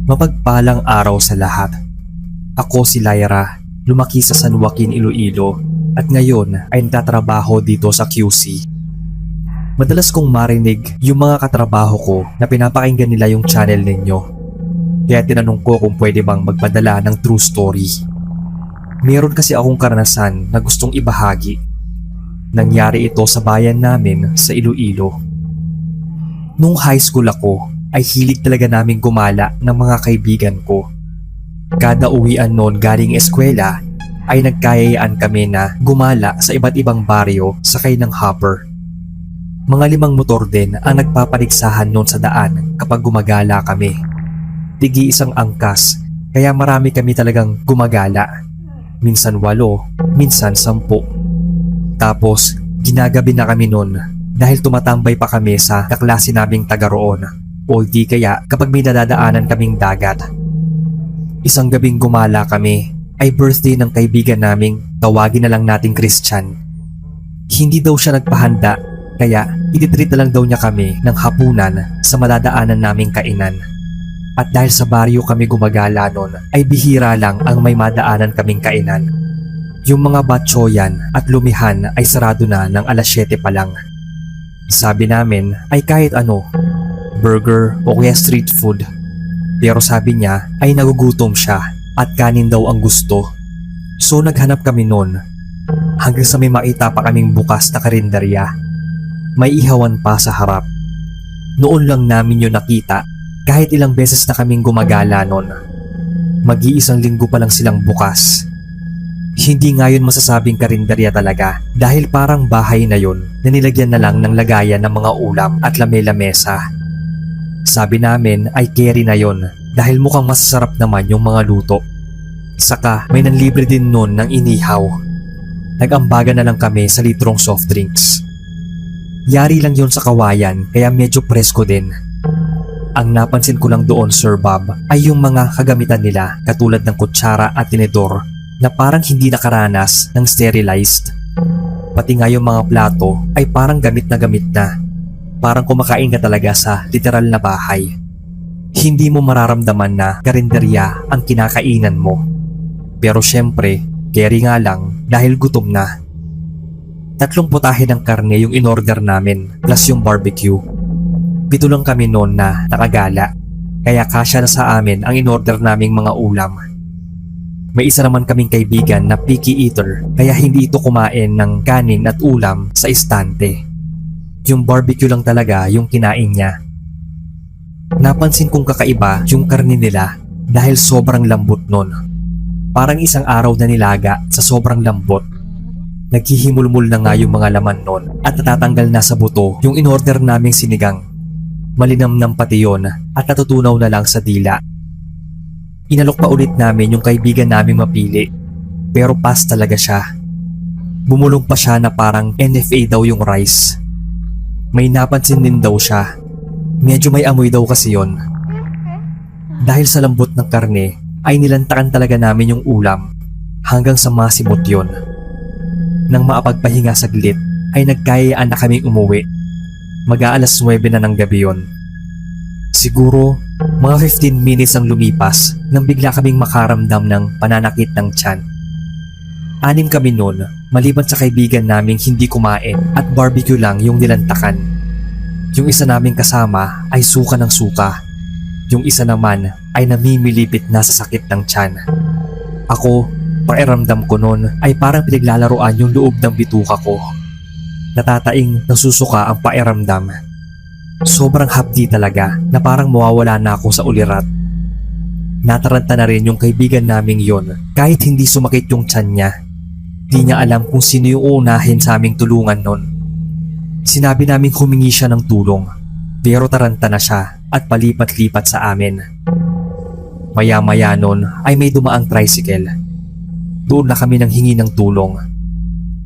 Mapagpalang araw sa lahat. Ako si Lyra, lumaki sa San Joaquin, Iloilo at ngayon ay nagtatrabaho dito sa QC. Madalas kong marinig yung mga katrabaho ko na pinapakinggan nila yung channel ninyo. Kaya tinanong ko kung pwede bang magpadala ng true story. Meron kasi akong karanasan na gustong ibahagi. Nangyari ito sa bayan namin sa Iloilo. Nung high school ako, ay hilig talaga naming gumala ng mga kaibigan ko. Kada uwian noon galing eskwela ay nagkayayaan kami na gumala sa iba't ibang baryo sakay ng hopper. Mga 5 motor din ang nagpapaligsahan noon sa daan kapag gumagala kami. Tigi isang angkas, kaya marami kami talagang gumagala. Minsan 8, minsan 10. Tapos ginagabi na kami noon dahil tumatambay pa kami sa kaklase naming taga roon. O di kaya kapag may nadadaanan kaming dagat. Isang gabing gumala kami ay birthday ng kaibigan naming tawagin na lang nating Christian. Hindi daw siya nagpahanda kaya ititreat na lang daw niya kami ng hapunan sa madadaanan naming kainan. At dahil sa baryo kami gumagala noon ay bihira lang ang may madaanan kaming kainan. Yung mga batchoyan at lumihan ay sarado na ng 7:00 pa lang. Sabi namin ay kahit ano, burger o kaya street food. Pero sabi niya ay nagugutom siya at kanin daw ang gusto. So naghanap kami noon hanggang sa may makita pa kaming bukas na karinderya. May ihawan pa sa harap. Noon lang namin yun nakita kahit ilang beses na kaming gumagala noon. Mag-iisang linggo pa lang silang bukas. Hindi nga yun masasabing karinderya talaga dahil parang bahay na yun na nilagyan na lang ng lagayan ng mga ulam at lamesa. Sabi namin ay carry na yon dahil mukhang masasarap naman yung mga luto. Saka may nanlibre din noon ng inihaw. Nag-ambaga na lang kami sa litrong soft drinks. Yari lang yon sa kawayan kaya medyo presko din. Ang napansin ko lang doon, Sir Bob, ay yung mga kagamitan nila katulad ng kutsara at tinidor na parang hindi nakaranas ng sterilized. Pati nga yung mga plato ay parang gamit na. Parang kumakain ka talaga sa literal na bahay. Hindi mo mararamdaman na karinderya ang kinakainan mo. Pero syempre, carry nga lang dahil gutom na. 3 putahe ng karne yung in-order namin plus yung barbecue. 7 lang kami noon na nakagala, kaya kasya na sa amin ang in-order naming mga ulam. May isa naman kaming kaibigan na picky eater kaya hindi ito kumain ng kanin at ulam sa istante. Yung barbecue lang talaga yung kinain niya. Napansin kong kakaiba yung karne nila dahil sobrang lambot nun. Parang isang araw na nilaga sa sobrang lambot. Naghihimulmul na nga yung mga laman nun at natatanggal na sa buto yung in-order naming sinigang. Malinamnam pati yun at natutunaw na lang sa dila. Inalok pa ulit namin yung kaibigan naming mapili pero pass talaga siya. Bumulong pa siya na parang NFA daw yung rice. May napansin din daw siya. Medyo may amoy daw kasi yon. Dahil sa lambot ng karne ay nilantakan talaga namin yung ulam hanggang sa masimot yon. Nang maapagpahinga saglit ay nagkayaan na kaming umuwi. Mag-aalas 9 na ng gabi yon. Siguro mga 15 minutes ang lumipas nang bigla kaming makaramdam ng pananakit ng tiyan. 6 kami noon maliban sa kaibigan naming hindi kumain at barbecue lang yung nilantakan. Yung isa naming kasama ay suka ng suka. Yung isa naman ay namimilipit na sa sakit ng tiyan. Ako, pakiramdam ko noon ay parang pinaglalaroan yung loob ng bituka ko. Natataing nasusuka ang pakiramdam. Sobrang hapdi talaga na parang mawawala na ako sa ulirat. Nataranta na rin yung kaibigan naming yon kahit hindi sumakit yung tiyan niya. Di niya alam kung sino yung uunahin sa aming tulungan nun. Sinabi naming humingi siya ng tulong pero taranta na siya at palipat-lipat sa amin. Maya-maya nun ay may dumaang tricycle. Doon na kami nang hingi ng tulong.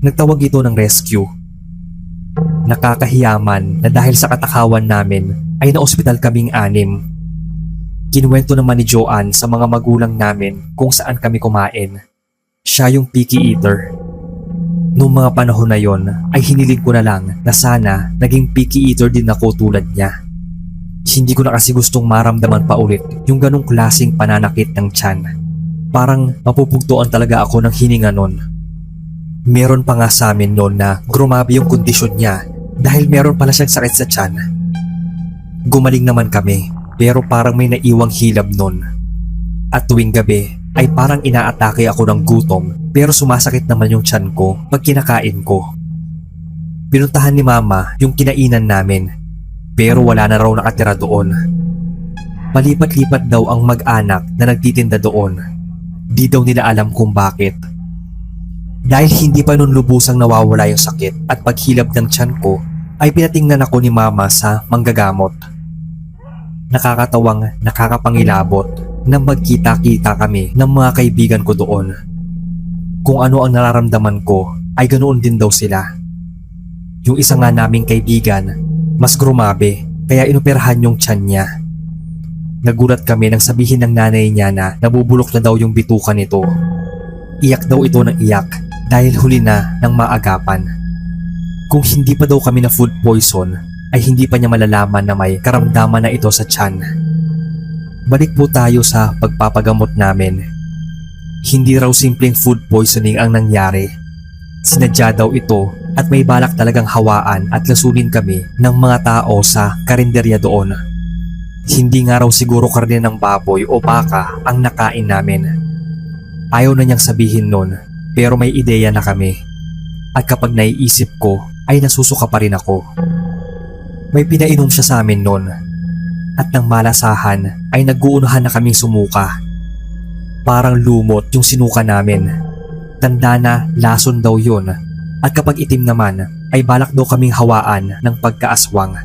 Nagtawag ito ng rescue. Nakakahiyaman na dahil sa katakawan namin ay naospital kaming 6. Kinuwento naman ni Joanne sa mga magulang namin kung saan kami kumain. Siya yung picky eater. Noong mga panahon na yon ay hiniling ko na lang na sana naging picky eater din ako tulad niya. Hindi ko na kasi gustong maramdaman pa ulit yung ganong klaseng pananakit ng tiyan. Parang mapupugtuan talaga ako ng hininga nun. Meron pa nga sa amin noon na grumabi yung kondisyon niya dahil meron pala siyang sakit sa tiyan. Gumaling naman kami pero parang may naiwang hilab nun. At tuwing gabi ay parang inaatake ako ng gutom pero sumasakit naman yung tiyan ko pag kinakain ko. Pinuntahan ni Mama yung kinainan namin pero wala na raw nakatira doon. Palipat-lipat daw ang mag-anak na nagtitinda doon. Di daw nila alam kung bakit. Dahil hindi pa nun lubusang nawawala yung sakit at paghilab ng tiyan ko ay pinatingnan ako ni Mama sa manggagamot. Nakakatawang nakakapangilabot na magkita-kita kami ng mga kaibigan ko doon. Kung ano ang nararamdaman ko ay ganoon din daw sila. Yung isa nga naming kaibigan, mas grumabe kaya inoperahan yung tiyan niya. Nagulat kami nang sabihin ng nanay niya na nabubulok na daw yung bituka nito. Iyak daw ito ng iyak dahil huli na ng maagapan. Kung hindi pa daw kami na food poison ay hindi pa niya malalaman na may karamdaman na ito sa tiyan. Balik po tayo sa pagpapagamot namin. Hindi raw simpleng food poisoning ang nangyari. Sinadya daw ito at may balak talagang hawaan at lasunin kami ng mga tao sa karinderya doon. Hindi nga raw siguro karne ng baboy o baka ang nakain namin. Ayaw na niyang sabihin nun pero may ideya na kami. At kapag naiisip ko ay nasusuka pa rin ako. May pinainom siya sa amin nun. At nang malasahan ay nag-uunahan na kaming sumuka. Parang lumot yung sinuka namin. Tanda na lason daw yun at kapag itim naman ay balak daw kaming hawaan ng pagkaaswang.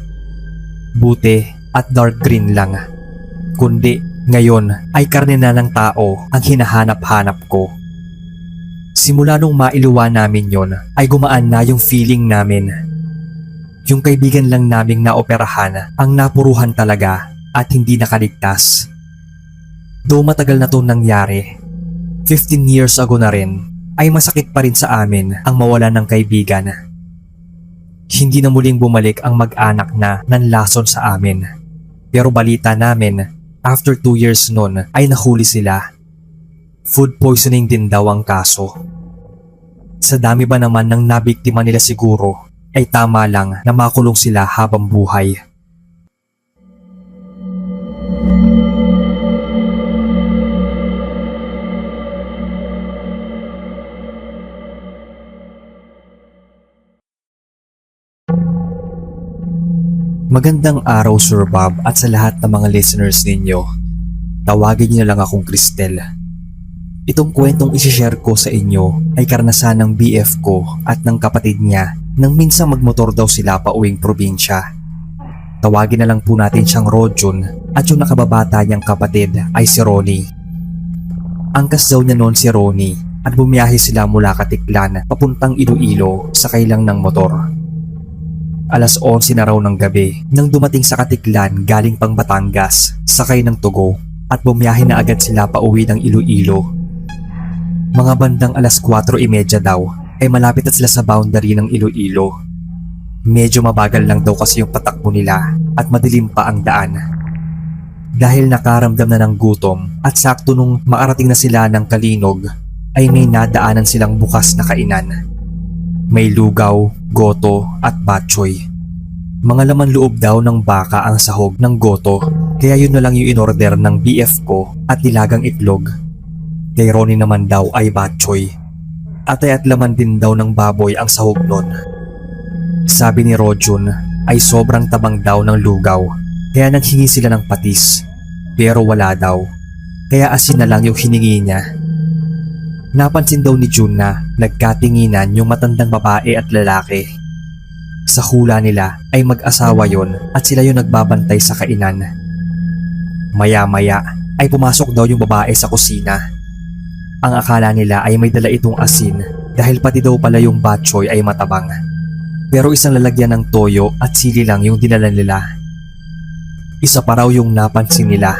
Buti at dark green lang. Kundi ngayon ay karne na ng tao ang hinahanap-hanap ko. Simula nung mailuwa namin yon ay gumaan na yung feeling namin. Yung kaibigan lang naming naoperahan ang napuruhan talaga at hindi nakaligtas. Though matagal na to nangyari, 15 years ago na rin, ay masakit pa rin sa amin ang mawala ng kaibigan. Hindi na muling bumalik ang mag-anak na nanlason sa amin. Pero balita namin, after 2 years nun ay nahuli sila. Food poisoning din daw ang kaso. Sa dami ba naman ng nabiktima nila siguro, ay tama lang na makulong sila habang buhay. Magandang araw Sir Bob at sa lahat ng mga listeners ninyo. Tawagin niyo na lang akong Cristel. Itong kwentong isishare ko sa inyo ay karanasan ng BF ko at ng kapatid niya nang minsan magmotor daw sila pa uwing probinsya. Tawagin na lang po natin siyang Rodjun at yung nakababata niyang kapatid ay si Ronnie. Angkas daw niya noon si Ronnie at bumiyahe sila mula Katiklan papuntang Iloilo sakay lang ng motor. Alas 11 na raw ng gabi nang dumating sa Katiklan galing pang Batangas, sakay ng Tugo at bumiyahe na agad sila pa uwi ng Iloilo. Mga bandang alas 4:30 daw ay malapit na sila sa boundary ng Iloilo. Medyo mabagal lang daw kasi yung patakbo nila at madilim pa ang daan. Dahil nakaramdam na ng gutom at sakto nung makarating na sila ng Kalinog ay may nadaanan silang bukas na kainan. May lugaw, goto at batchoy. Mga laman loob daw ng baka ang sahog ng goto kaya yun na lang yung inorder ng BF ko at nilagang itlog. Kay Ronnie naman daw ay batchoy. Atay at laman din daw ng baboy ang sahog nun. Sabi ni Rodjun ay sobrang tabang daw ng lugaw kaya naghingi sila ng patis pero wala daw kaya asin na lang yung hiningi niya. Napansin daw ni June na nagkatinginan yung matandang babae at lalaki. Sa hula nila ay mag-asawa yon at sila yung nagbabantay sa kainan. Maya-maya ay pumasok daw yung babae sa kusina. Ang akala nila ay may dala itong asin dahil pati daw pala yung batchoy ay matabang. Pero isang lalagyan ng toyo at sili lang yung dinala nila. Isa pa raw yung napansin nila.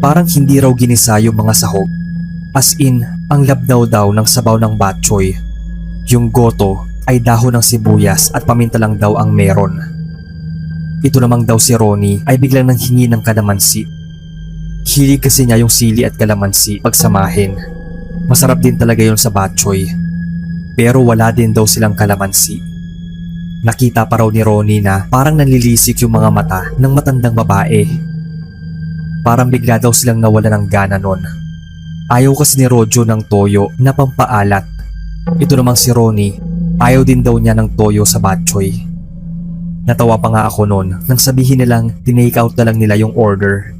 Parang hindi raw ginisa yung mga sahog. As in, ang labdaw daw ng sabaw ng batchoy. Yung goto ay dahon ng sibuyas at paminta lang daw ang meron. Ito namang daw si Ronnie ay biglang nanghingi ng kalamansi. Hilig kasi niya yung sili at kalamansi pagsamahin. Masarap din talaga yun sa batchoy. Pero wala din daw silang kalamansi. Nakita pa raw ni Ronnie na parang nanlilisik yung mga mata ng matandang babae. Parang bigla daw silang nawala ng gana nun. Ayaw kasi ni Rojo ng toyo na pampaalat. Ito namang si Ronnie, ayaw din daw niya ng toyo sa batchoy. Natawa pa nga ako nun nang sabihin nilang tinake out na lang nila yung order.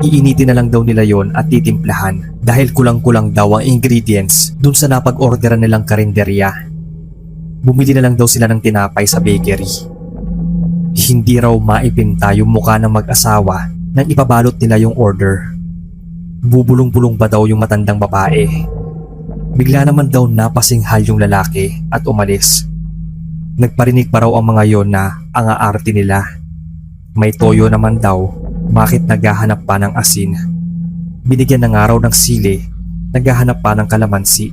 Iinitin na lang daw nila yon at titimplahan dahil kulang-kulang daw ang ingredients dun sa napag-orderan nilang karinderya. Bumili na lang daw sila ng tinapay sa bakery. Hindi raw maipinta yung mukha ng mag-asawa nang ipabalot nila yung order. Bubulong-bulong pa daw yung matandang babae. Bigla naman daw napasinghal yung lalaki at umalis. Nagparinig pa raw ang mga yon na ang aarte nila. May toyo naman daw, bakit naghahanap pa ng asin? Binigyan na nga raw ng sili, naghahanap pa ng kalamansi.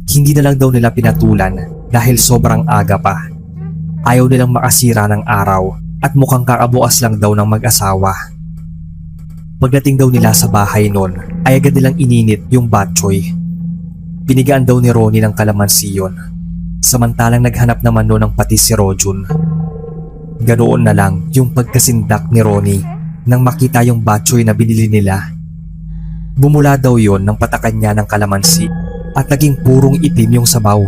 Hindi na lang daw nila pinatulan dahil sobrang aga pa. Ayaw nilang makasira ng araw at mukhang kakabukas lang daw ng mag-asawa. Pagdating daw nila sa bahay noon ay agad nilang ininit yung batchoy. Binigaan daw ni Ronnie ng kalamansi yon. Samantalang naghanap naman noon ng pati si Rojun. Ganoon na lang yung pagkasindak ni Ronnie nang makita yung batchoy na binili nila. Bumula daw yon ng patakan niya ng kalamansi at naging purong itim yung sabaw.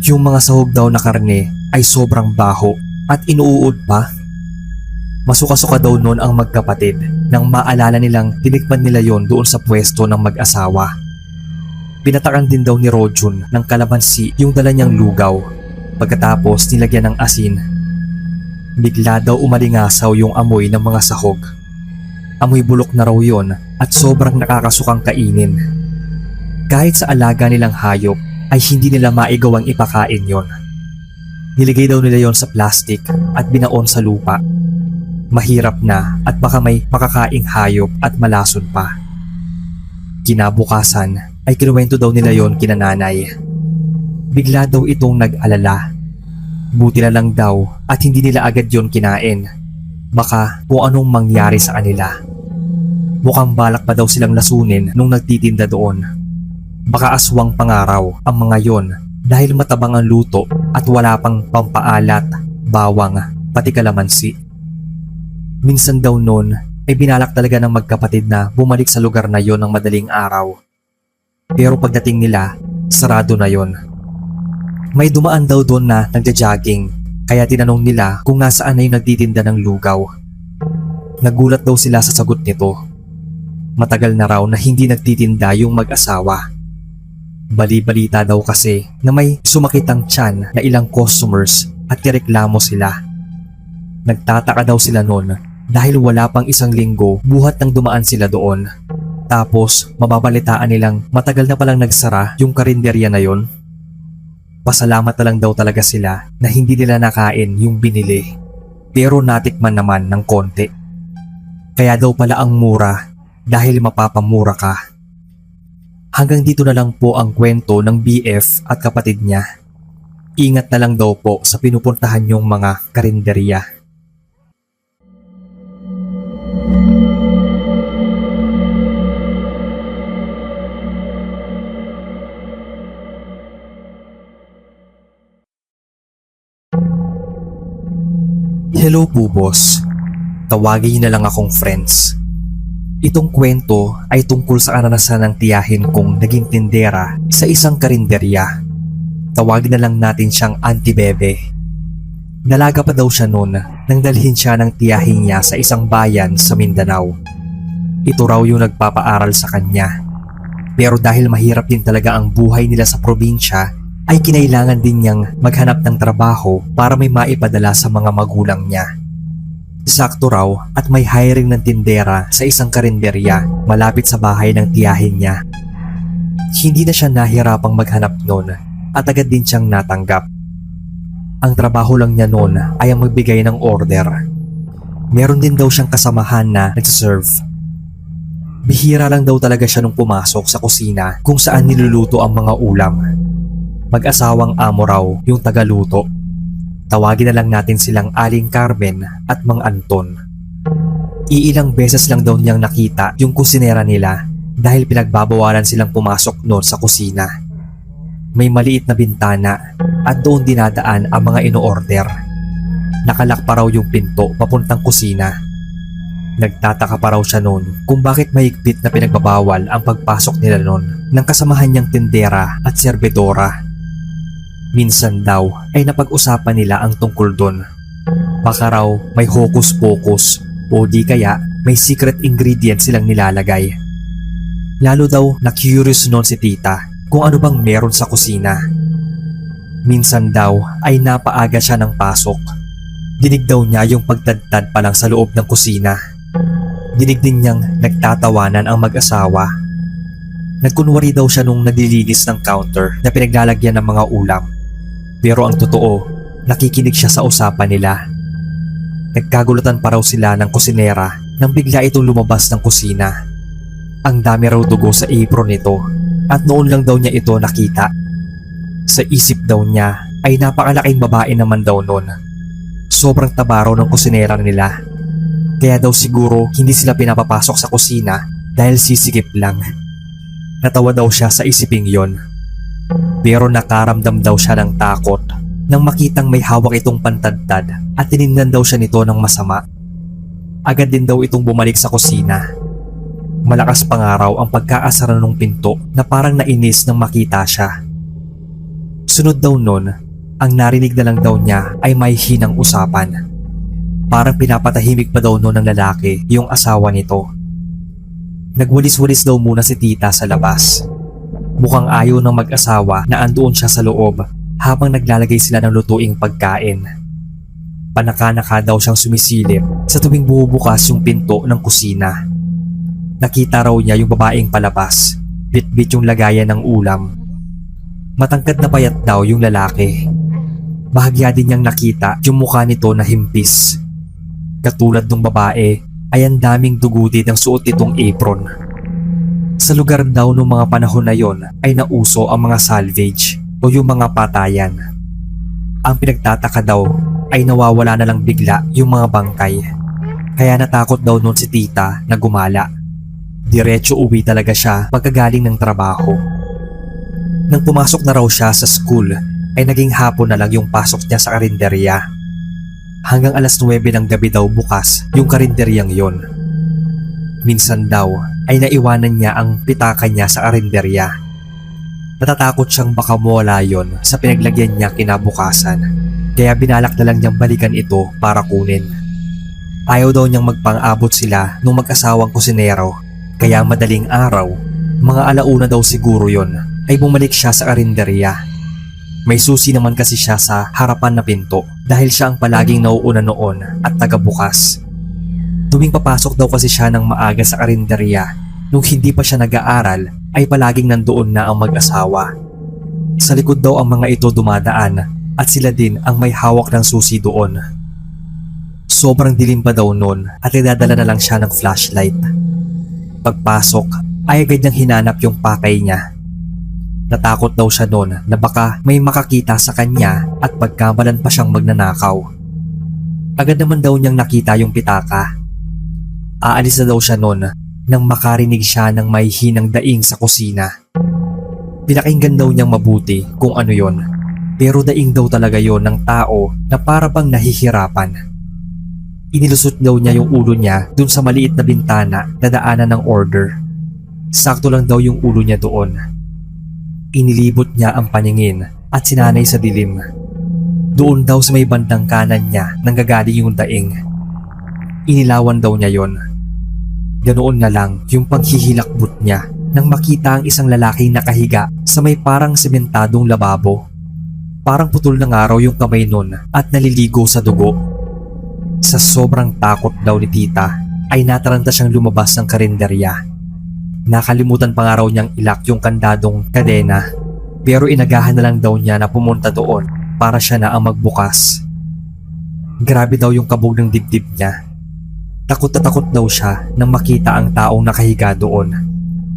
Yung mga sahog daw na karne ay sobrang baho at inuud pa. Masuka-suka daw noon ang magkapatid nang maalala nilang tinikman nila yon doon sa pwesto ng mag-asawa. Pinatakan din daw ni Rojun ng kalamansi yung dala niyang lugaw. Pagkatapos nilagyan ng asin. Bigla daw umalingasaw yung amoy ng mga sahog. Amoy bulok na raw yon at sobrang nakakasukang kainin. Kahit sa alaga nilang hayop ay hindi nila maigawang ipakain yon. Niligay daw nila yon sa plastic at binaon sa lupa. Mahirap na at baka may makakaing hayop at malason pa. Kinabukasan ay kinuwento daw nila yon kina nanay. Bigla daw itong nag-alala. Buti na lang daw at hindi nila agad yon kinain. Baka kung anong mangyari sa kanila. Mukhang balak pa daw silang lasunin nung nagtitinda doon. Baka aswang pangaraw ang mga yon dahil matabang ang luto at wala pang pampaalat, bawang, pati kalamansi. Minsan daw noon ay binalak talaga ng magkapatid na bumalik sa lugar na yon ng madaling araw. Pero pagdating nila, sarado na yon. May dumaan daw doon na nagja-jogging kaya tinanong nila kung nasaan na yung nagtitinda ng lugaw. Nagulat daw sila sa sagot nito. Matagal na raw na hindi nagtitinda yung mag-asawa. Bali-balita daw kasi na may sumakit ang tiyan na ilang customers at nireklamo sila. Nagtataka daw sila noon dahil wala pang isang linggo buhat nang dumaan sila doon. Tapos mababalitaan nilang matagal na palang nagsara yung karinderya na yon. Pasalamat na lang daw talaga sila na hindi nila nakain yung binili. Pero natikman naman ng konti. Kaya daw pala ang mura dahil mapapamura ka. Hanggang dito na lang po ang kwento ng BF at kapatid niya. Ingat na lang daw po sa pinupuntahan yung mga karinderya. Hello po boss, tawagin niyo na lang akong friends. Itong kwento ay tungkol sa karanasan ng tiyahin kong naging tindera sa isang karinderya. Tawagin na lang natin siyang Auntie Bebe. Dalaga pa daw siya noon nang dalhin siya ng tiyahin niya sa isang bayan sa Mindanao. Ito raw yung nagpapaaral sa kanya. Pero dahil mahirap din talaga ang buhay nila sa probinsya, ay kinailangan din niyang maghanap ng trabaho para may maipadala sa mga magulang niya. Sakto raw at may hiring ng tindera sa isang karinderya malapit sa bahay ng tiyahin niya. Hindi na siya nahirapang maghanap noon at agad din siyang natanggap. Ang trabaho lang niya noon ay ang magbigay ng order. Meron din daw siyang kasamahan na nagsaserve. Bihira lang daw talaga siya nung pumasok sa kusina kung saan niluluto ang mga ulam. Mag-asawang amo raw yung tagaluto. Tawagin na lang natin silang Aling Carmen at Mang Anton. Iilang beses lang daw niyang nakita yung kusinera nila dahil pinagbabawalan silang pumasok noon sa kusina. May maliit na bintana at doon dinadaan ang mga ino-order. Nakalak pa raw yung pinto papuntang kusina. Nagtataka pa raw siya noon kung bakit mahigpit na pinagbabawal ang pagpasok nila noon ng kasamahan niyang tindera at serbedora. Minsan daw ay napag-usapan nila ang tungkol doon. Baka raw may hocus-pocus o di kaya may secret ingredient silang nilalagay. Lalo daw na curious noon si tita kung ano bang meron sa kusina. Minsan daw ay napaaga siya ng pasok. Dinig daw niya yung pagtadtad pa lang sa loob ng kusina. Dinig din niyang nagtatawanan ang mag-asawa. Nagkunwari daw siya nung naglilinis ng counter na pinaglalagyan ng mga ulam. Pero ang totoo, nakikinig siya sa usapan nila. Nagkagulutan pa raw sila ng kusinera nang bigla itong lumabas ng kusina. Ang dami raw dugo sa apron nito at noon lang daw niya ito nakita. Sa isip daw niya ay napakalaking babae naman daw noon. Sobrang taba raw ng kusinera nila. Kaya daw siguro hindi sila pinapapasok sa kusina dahil sisikip lang. Natawa daw siya sa isiping yon. Pero nakaramdam daw siya ng takot nang makitang may hawak itong pantadtad at tiningnan daw siya nito ng masama. Agad din daw itong bumalik sa kusina. Malakas pa nga raw ang pagkaasara ng pinto na parang nainis nang makita siya. Sunod daw nun, ang narinig na lang daw niya ay may hinang usapan. Parang pinapatahimik pa daw noon ng lalaki yung asawa nito. Nagwalis-walis daw muna si tita sa labas. Mukhang ayaw ng mag-asawa na andoon siya sa loob habang naglalagay sila ng lutuing pagkain. Panaka-naka daw siyang sumisilip sa tuwing bubukas yung pinto ng kusina. Nakita raw niya yung babaeng palabas, bit-bit yung lagayan ng ulam. Matangkad na payat daw yung lalaki. Bahagya din niyang nakita yung mukha nito na himpis. Katulad ng babae ay ang daming dugo din ang suot nitong apron. Sa lugar daw ng mga panahon na yon ay nauso ang mga salvage o yung mga patayan. Ang pinagtataka daw ay nawawala na lang bigla yung mga bangkay. Kaya natakot daw noon si tita na gumala. Diretso uwi talaga siya pagkagaling ng trabaho. Nang pumasok na raw siya sa school ay naging hapon na lang yung pasok niya sa karinderya. Hanggang alas 9 ng gabi daw bukas yung karinderyang yon. Minsan daw ay naiwanan niya ang pitaka niya sa karinderya. Natatakot siyang baka mawala yon sa pinaglagyan niya kinabukasan. Kaya binalak na lang niyang balikan ito para kunin. Ayaw daw niyang magpang-abot sila nung mag-asawang kusinero. Kaya madaling araw, mga alauna daw siguro yon, ay bumalik siya sa karinderya. May susi naman kasi siya sa harapan na pinto dahil siya ang palaging nauuna noon at tagabukas. Tuwing papasok daw kasi siya ng maaga sa karinderya, nung hindi pa siya nag-aaral ay palaging nandoon na ang mag-asawa. Sa likod daw ang mga ito dumadaan at sila din ang may hawak ng susi doon. Sobrang dilim pa daw noon at idadala na lang siya ng flashlight. Pagpasok ay agad niyang hinanap yung pakay niya. Natakot daw siya noon na baka may makakita sa kanya at pagkamalan pa siyang magnanakaw. Agad naman daw niyang nakita yung pitaka. Aalis na daw siya noon nang makarinig siya ng may hinang daing sa kusina. Pinakinggan daw niyang mabuti kung ano yon, pero daing daw talaga yon ng tao na para bang nahihirapan. Inilusot daw niya yung ulo niya dun sa maliit na bintana na daanan ng order. Sakto lang daw yung ulo niya doon. Inilibot niya ang paningin at sinanay sa dilim. Doon daw sa may bandang kanan niya nanggagaling yung daing. Inilawan daw niya yon. Ganoon na lang yung paghihilakbot niya nang makita ang isang lalaking nakahiga sa may parang sementadong lababo. Parang putol na nga raw yung kamay nun at naliligo sa dugo. Sa sobrang takot daw ni tita ay nataranta siyang lumabas ng karinderya. Nakalimutan pa nga raw niyang ilak yung kandadong kadena, pero inagahan na lang daw niya na pumunta doon para siya na ang magbukas. Grabe daw yung kabog ng dibdib niya. Takot na takot daw siya nang makita ang taong nakahiga doon.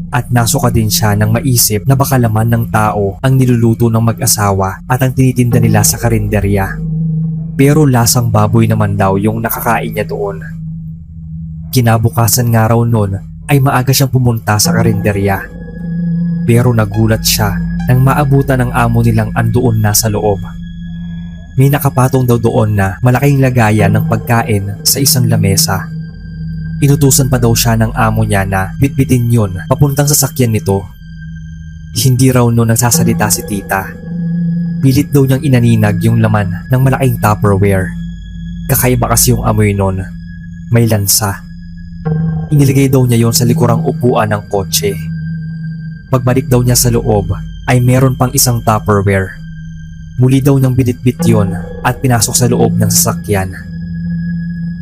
At nasuka din siya nang maisip na baka laman ng tao ang niluluto ng mag-asawa at ang tinitinda nila sa karinderya. Pero lasang baboy naman daw yung nakakain niya doon. Kinabukasan nga raw noon ay maaga siyang pumunta sa karinderya. Pero nagulat siya nang maabutan ng amo nilang andoon na sa loob. May nakapatong daw doon na malaking lagayan ng pagkain sa isang lamesa. Inutusan pa daw siya ng amo niya na bitbitin yun papuntang sasakyan nito. Hindi raw noon nagsasalita si tita. Pilit daw niyang inaninag yung laman ng malaking Tupperware. Kakaiba kasi yung amoy noon. May lansa. Inilagay daw niya yon sa likurang upuan ng kotse. Pagbalik daw niya sa loob ay meron pang isang Tupperware. Muli daw niyang binitbit yon at pinasok sa loob ng sasakyan.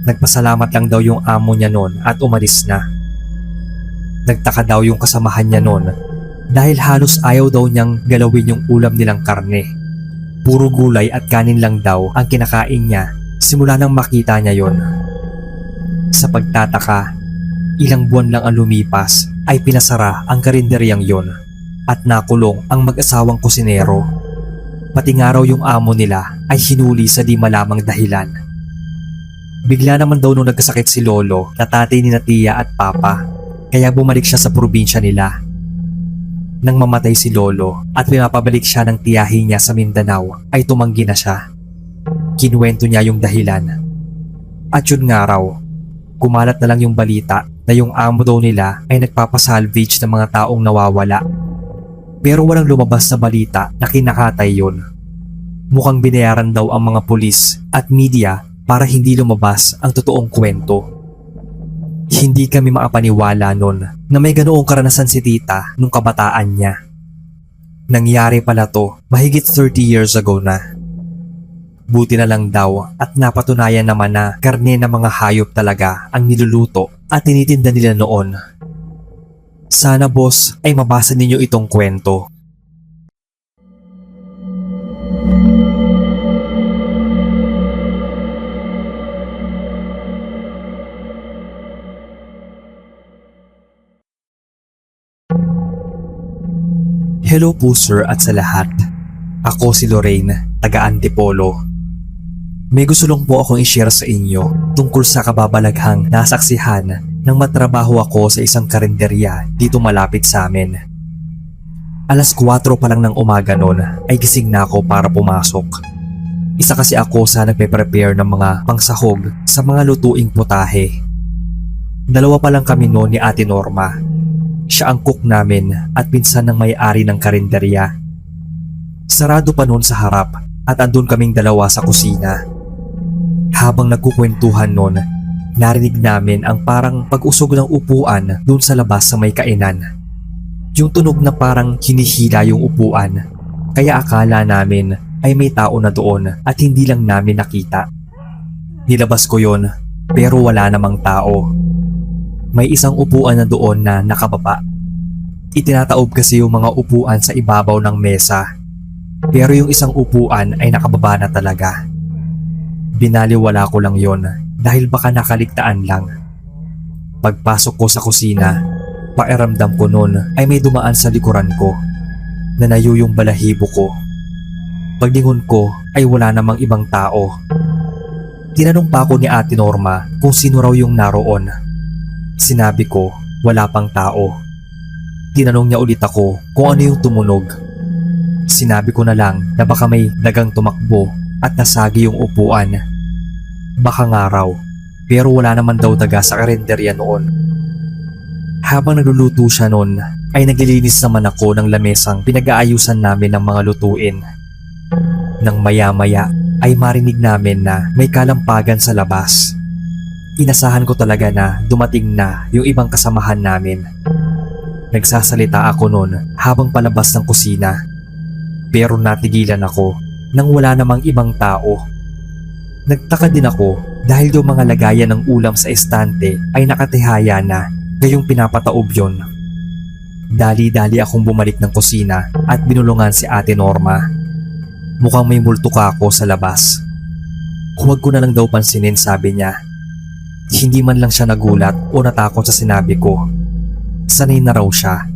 Nagpasalamat lang daw yung amo niya noon at umalis na. Nagtaka daw yung kasamahan niya noon dahil halos ayaw daw niyang galawin yung ulam nilang karne. Puro gulay at kanin lang daw ang kinakain niya simula nang makita niya yon. Sa pagtataka, ilang buwan lang ang lumipas ay pinasara ang karinderyang yon at nakulong ang mag-asawang kusinero. Pati nga raw yung amo nila ay hinuli sa di malamang dahilan. Bigla naman daw nung nagkasakit si Lolo na tatay ni na Tia at Papa, kaya bumalik siya sa probinsya nila. Nang mamatay si Lolo at pinapabalik siya ng tiyahin niya sa Mindanao ay tumanggi na siya. Kinuwento niya yung dahilan. At yun nga raw, kumalat na lang yung balita na yung amo daw nila ay nagpapasalvage ng mga taong nawawala. Pero walang lumabas na balita na kinakatay yun. Mukhang binayaran daw ang mga pulis at media para hindi lumabas ang totoong kwento. Hindi kami makapaniwala nun na may ganoong karanasan si tita nung kabataan niya. Nangyari pala to mahigit 30 years ago na. Buti na lang daw at napatunayan naman na karne ng mga hayop talaga ang niluluto at tinitinda nila noon. Sana boss ay mabasa ninyo itong kwento. Hello po sir at sa lahat. Ako si Lorraine, taga Antipolo. May gusto lang po akong i-share sa inyo tungkol sa kababalaghang nasaksihan nang matrabaho ako sa isang karinderya dito malapit sa amin. Alas 4 pa lang ng umaga noon ay gising na ako para pumasok. Isa kasi ako sa nagpe-prepare ng mga pangsahog sa mga lutuing putahe. Dalawa pa lang kami noon ni Ate Norma. Siya ang cook namin at pinsan ng may-ari ng karinderya. Sarado pa noon sa harap at andun kaming dalawa sa kusina. Habang nagkukwentuhan noon, narinig namin ang parang pag-usog ng upuan doon sa labas sa may kainan. Yung tunog na parang hinihila yung upuan, kaya akala namin ay may tao na doon at hindi lang namin nakita. Nilabas ko yon pero wala namang tao. May isang upuan na doon na nakababa. Itinataob kasi yung mga upuan sa ibabaw ng mesa. Pero yung isang upuan ay nakababa na talaga. Binaliwala ko lang yon dahil baka nakaligtaan lang. Pagpasok ko sa kusina, pakiramdam ko noon ay may dumaan sa likuran ko. Nanayo yung balahibo ko. Paglingon ko ay wala namang ibang tao. Tinanong pa ako ni Ate Norma kung sino raw yung naroon. Sinabi ko, wala pang tao. Tinanong niya ulit ako kung ano yung tumunog. Sinabi ko na lang na baka may dagang tumakbo at nasagi yung upuan. Baka nga raw, pero wala naman daw daga sa karinderya noon. Habang nagluluto siya noon, ay naglilinis naman ako ng lamesang pinag-aayusan namin ng mga lutuin. Nang maya-maya ay marinig namin na may kalampagan sa labas. Inasahan ko talaga na dumating na yung ibang kasamahan namin. Nagsasalita ako noon habang palabas ng kusina. Pero natigilan ako nang wala namang ibang tao. Nagtaka din ako dahil yung mga lagayan ng ulam sa estante ay nakatihaya na, gayong pinapataob yon. Dali-dali akong bumalik ng kusina at binulungan si Ate Norma. Mukhang may multo ka ako sa labas. Huwag ko na lang daw pansinin, sabi niya. Hindi man lang siya nagulat o natakot sa sinabi ko. Sanay na raw siya.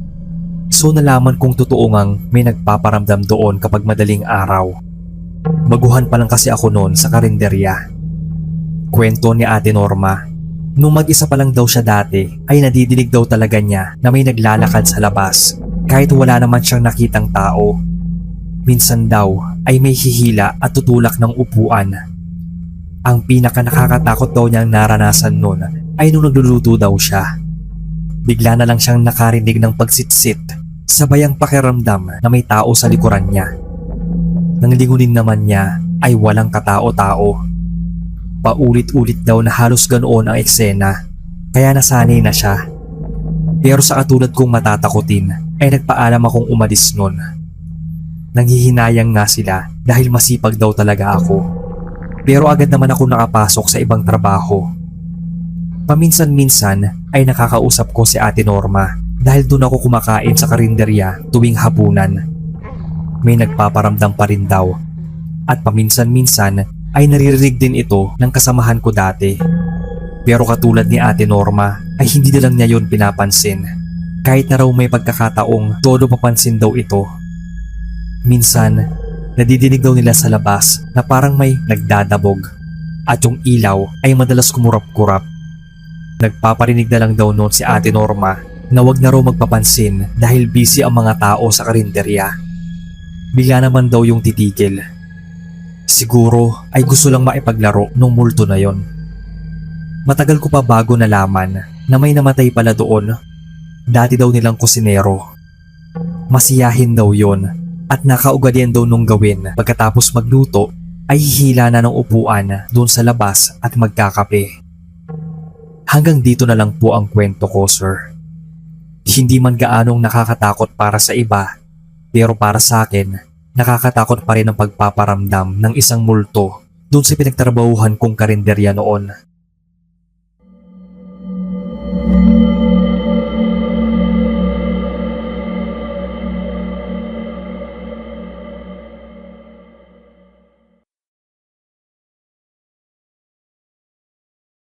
So nalaman kong totoo ngang may nagpaparamdam doon kapag madaling araw. Baguhan pa lang kasi ako noon sa karinderya. Kwento ni Ate Norma, nung mag-isa pa lang daw siya dati ay nadidinig daw talaga niya na may naglalakad sa labas kahit wala naman siyang nakitang tao. Minsan daw ay may hihila at tutulak ng upuan. Ang pinaka nakakatakot daw niyang naranasan noon ay nung nagluluto daw siya. Bigla na lang siyang nakarinig ng pagsitsit, sabay ang pakiramdam na may tao sa likuran niya. Nang lingunin naman niya ay walang katao-tao. Paulit-ulit daw na halos ganoon ang eksena, kaya nasanay na siya. Pero sa katulad kong matatakotin ay nagpaalam akong umalis nun. Nanghihinayang nga sila dahil masipag daw talaga ako. Pero agad naman ako nakapasok sa ibang trabaho. Paminsan-minsan ay nakakausap ko si Ate Norma dahil doon ako kumakain sa karinderya tuwing hapunan. May nagpaparamdam pa rin daw at paminsan-minsan ay naririnig din ito ng kasamahan ko dati. Pero katulad ni Ate Norma ay hindi na lang niya yun pinapansin. Kahit na raw may pagkakataong todo papansin daw ito. Minsan, nadidinig daw nila sa labas na parang may nagdadabog at yung ilaw ay madalas kumurap-kurap. Nagpaparinig na lang daw noon si Ate Norma na wag na raw magpapansin dahil busy ang mga tao sa karinderya. Bigla naman daw yung titigil. Siguro ay gusto lang maipaglaro nung multo na yon. Matagal ko pa bago nalaman na may namatay pala doon. Dati daw nilang kusinero. Masiyahin daw yon at nakaugalian daw nung gawin pagkatapos magluto ay hihila na ng upuan doon sa labas at magkakape. Hanggang dito na lang po ang kwento ko, sir. Hindi man gaanong nakakatakot para sa iba, pero para sa akin, nakakatakot pa rin ang pagpaparamdam ng isang multo doon sa pinagtrabahuhan kong karinderya noon.